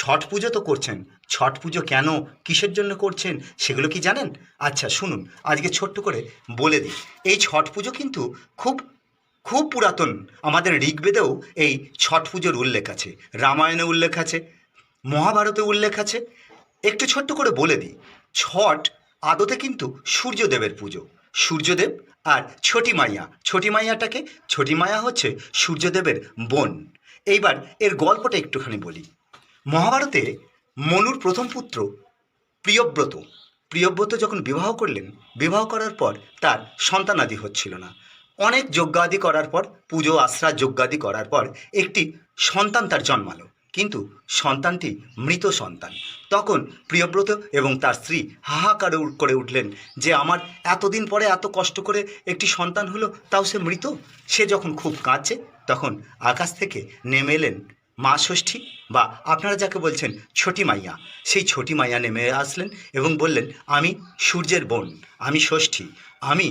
ছট পুজো তো করছেন। ছট পুজো কেন, কিসের জন্য করছেন সেগুলো কি জানেন? আচ্ছা শুনুন, আজকে ছোট্ট করে বলে দিই। এই ছট পুজো কিন্তু খুব খুব পুরাতন। আমাদের ঋগ্বেদেও এই ছট পুজোর উল্লেখ আছে, রামায়ণে উল্লেখ আছে, মহাভারতে উল্লেখ আছে। একটু ছোট্ট করে বলে দিই, ছট আদতে কিন্তু সূর্যদেবের পুজো। সূর্যদেব আর ছটি মাইয়া, ছটি মাইয়াটাকে, ছটি মাইয়া হচ্ছে সূর্যদেবের বোন। এইবার এর গল্পটা একটুখানি বলি। মহাভারতে মনুর প্রথম পুত্র প্রিয়ব্রত, প্রিয়ব্রত যখন বিবাহ করলেন, বিবাহ করার পর তার সন্তানাদি হচ্ছিল না। অনেক যজ্ঞাদি করার পর, পুজো আশ্রা যজ্ঞাদি করার পর একটি সন্তান তার জন্মালো, কিন্তু সন্তানটি মৃত সন্তান। তখন প্রিয়ব্রত এবং তার স্ত্রী হাহাকার করে উঠলেন যে আমার এতদিন পরে এত কষ্ট করে একটি সন্তান হলো, তাও সে মৃত। সে যখন খুব কাঁদছে, তখন আকাশ থেকে নেমে এলেন মা ষষ্ঠী, বা আপনারা যাকে বলছেন ছটি মাইয়া। সেই ছটি মাইয়া নেমে আসলেন এবং বললেন, আমি সূর্যের বোন, আমি ষষ্ঠী, আমি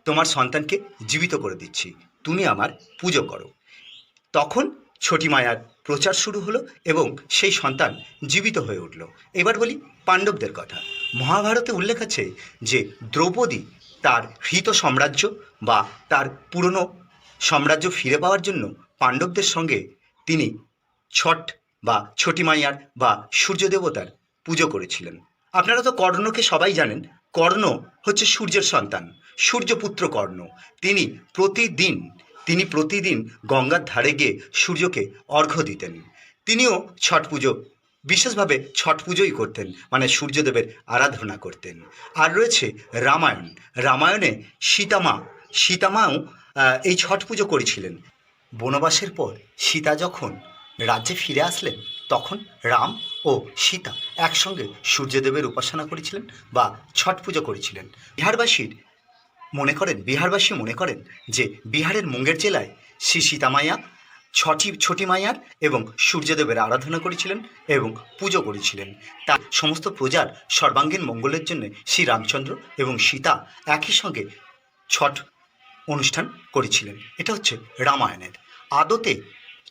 তোমার সন্তানকে জীবিত করে দিচ্ছি, তুমি আমার পুজো করো। তখন ছটি মায়ার প্রচার শুরু হলো এবং সেই সন্তান জীবিত হয়ে উঠল। এবার বলি পাণ্ডবদের কথা। মহাভারতে উল্লেখ আছে যে দ্রৌপদী তার হৃত সাম্রাজ্য বা তার পুরনো সাম্রাজ্য ফিরে পাওয়ার জন্য পাণ্ডবদের সঙ্গে তিনি ছট বা ছটি মাইয়ার বা সূর্য দেবতার পুজো করেছিলেন। আপনারা তো কর্ণকে সবাই জানেন। কর্ণ হচ্ছে সূর্যের সন্তান, সূর্যপুত্র কর্ণ। তিনি প্রতিদিন তিনি প্রতিদিন গঙ্গার ধারে গিয়ে সূর্যকে অর্ঘ্য দিতেন। তিনিও ছট পুজো, বিশেষভাবে ছট পুজোই করতেন, মানে সূর্যদেবের আরাধনা করতেন। আর রয়েছে রামায়ণ। রামায়ণে সীতামাও এই ছট পুজো করেছিলেন। বনবাসের পর সীতা যখন রাজ্যে ফিরে আসলেন, তখন রাম ও সীতা একসঙ্গে সূর্যদেবের উপাসনা করেছিলেন বা ছট পুজো করেছিলেন। বিহারবাসী মনে করেন যে বিহারের মুঙ্গের জেলায় শ্রী সীতামাইয়া ছটি মাইয়ার এবং সূর্যদেবের আরাধনা করেছিলেন এবং পুজো করেছিলেন। তার সমস্ত প্রজার সর্বাঙ্গীন মঙ্গলের জন্য শ্রী রামচন্দ্র এবং সীতা একই সঙ্গে ছট অনুষ্ঠান করেছিলেন। এটা হচ্ছে রামায়ণের। আদতে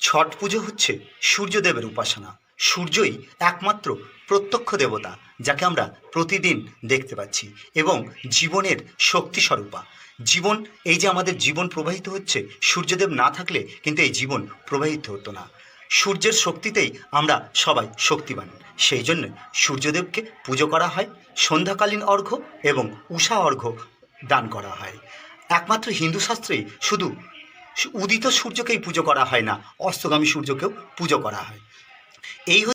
ছট পুজো হচ্ছে সূর্যদেবের উপাসনা। সূর্যই একমাত্র প্রত্যক্ষ দেবতা, যাকে আমরা প্রতিদিন দেখতে পাচ্ছি এবং জীবনের শক্তি স্বরূপা। জীবন, এই যে আমাদের জীবন প্রবাহিত হচ্ছে, সূর্যদেব না থাকলে কিন্তু এই জীবন প্রবাহিত হতো না। সূর্যের শক্তিতেই আমরা সবাই শক্তিবান। সেই জন্য সূর্যদেবকে পুজো করা হয়। সন্ধ্যাকালীন অর্ঘ্য এবং উষা অর্ঘ্য দান করা হয়। একমাত্র হিন্দু শাস্ত্রেই শুধু উদিত সূর্যকেই পুজো করা হয় না, অস্তগামী সূর্যকেও পুজো করা হয়। এই